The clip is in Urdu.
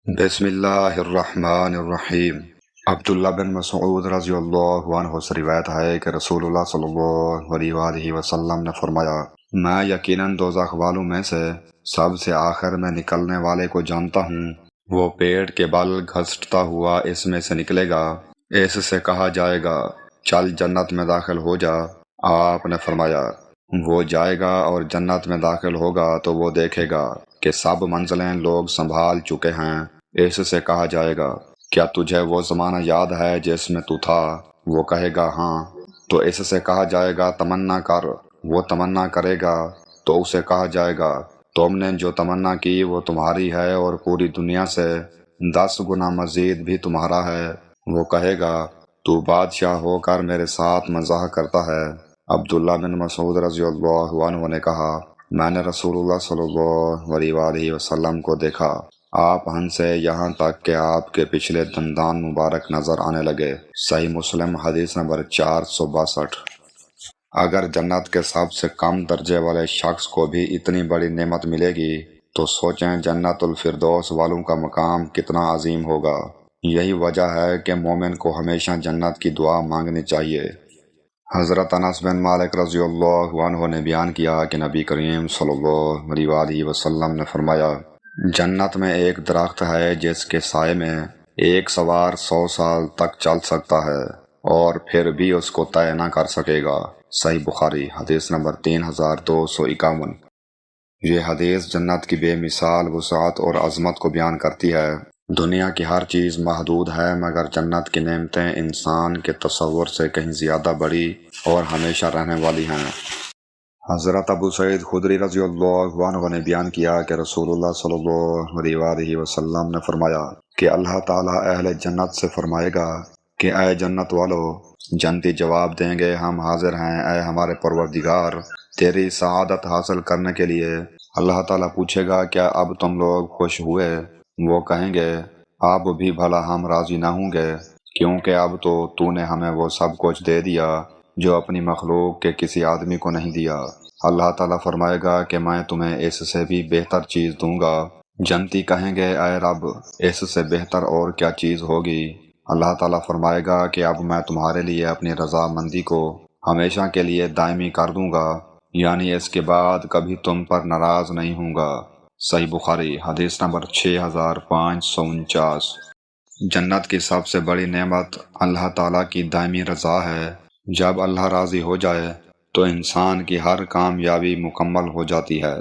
بسم اللہ الرحمن الرحیم۔ عبداللہ بن مسعود رضی اللہ عنہ سے روایت ہے کہ رسول اللہ صلی اللہ علیہ وآلہ وسلم نے فرمایا، میں یقیناً دوزخ والوں میں سے سب سے آخر میں نکلنے والے کو جانتا ہوں۔ وہ پیڑ کے بل گھسٹتا ہوا اس میں سے نکلے گا۔ اس سے کہا جائے گا، چل جنت میں داخل ہو جا۔ آپ نے فرمایا، وہ جائے گا اور جنت میں داخل ہوگا تو وہ دیکھے گا کہ سب منزلیں لوگ سنبھال چکے ہیں۔ اس سے کہا جائے گا، کیا تجھے وہ زمانہ یاد ہے جس میں تو تھا؟ وہ کہے گا ہاں۔ تو اس سے کہا جائے گا، تمنا کر۔ وہ تمنا کرے گا تو اسے کہا جائے گا، تم نے جو تمنا کی وہ تمہاری ہے اور پوری دنیا سے 10 گنا مزید بھی تمہارا ہے۔ وہ کہے گا، تو بادشاہ ہو کر میرے ساتھ مزاح کرتا ہے۔ عبداللہ بن مسعود رضی اللہ عنہ نے کہا، میں نے رسول اللہ صلی اللہ علیہ وآلہ وسلم کو دیکھا، آپ ہنسے یہاں تک کہ آپ کے پچھلے دندان مبارک نظر آنے لگے۔ صحیح مسلم حدیث نمبر 462۔ اگر جنت کے سب سے کم درجے والے شخص کو بھی اتنی بڑی نعمت ملے گی تو سوچیں جنت الفردوس والوں کا مقام کتنا عظیم ہوگا۔ یہی وجہ ہے کہ مومن کو ہمیشہ جنت کی دعا مانگنی چاہیے۔ حضرت انس بن مالک رضی اللہ عنہ نے بیان کیا کہ نبی کریم صلی اللہ علیہ وآلہ وسلم نے فرمایا، جنت میں ایک درخت ہے جس کے سائے میں ایک سوار 100 سال تک چل سکتا ہے اور پھر بھی اس کو طے نہ کر سکے گا۔ صحیح بخاری حدیث نمبر 3251۔ یہ حدیث جنت کی بے مثال وسعت اور عظمت کو بیان کرتی ہے۔ دنیا کی ہر چیز محدود ہے مگر جنت کی نعمتیں انسان کے تصور سے کہیں زیادہ بڑی اور ہمیشہ رہنے والی ہیں۔ حضرت ابو سعید خدری رضی اللہ عنہ نے بیان کیا کہ رسول اللہ صلی اللہ علیہ وآلہ وسلم نے فرمایا کہ اللہ تعالیٰ اہل جنت سے فرمائے گا کہ اے جنت والو، جنتی جواب دیں گے، ہم حاضر ہیں اے ہمارے پروردگار، تیری سعادت حاصل کرنے کے لیے۔ اللہ تعالیٰ پوچھے گا، کیا اب تم لوگ خوش ہوئے؟ وہ کہیں گے، اب بھی بھلا ہم راضی نہ ہوں گے، کیونکہ اب تو نے ہمیں وہ سب کچھ دے دیا جو اپنی مخلوق کے کسی آدمی کو نہیں دیا۔ اللہ تعالیٰ فرمائے گا کہ میں تمہیں اس سے بھی بہتر چیز دوں گا۔ جنتی کہیں گے، اے رب، اس سے بہتر اور کیا چیز ہوگی؟ اللہ تعالیٰ فرمائے گا کہ اب میں تمہارے لیے اپنی رضامندی کو ہمیشہ کے لیے دائمی کر دوں گا، یعنی اس کے بعد کبھی تم پر ناراض نہیں ہوں گا۔ صحیح بخاری حدیث نمبر 6549۔ جنت کی سب سے بڑی نعمت اللہ تعالیٰ کی دائمی رضا ہے۔ جب اللہ راضی ہو جائے تو انسان کی ہر کامیابی مکمل ہو جاتی ہے۔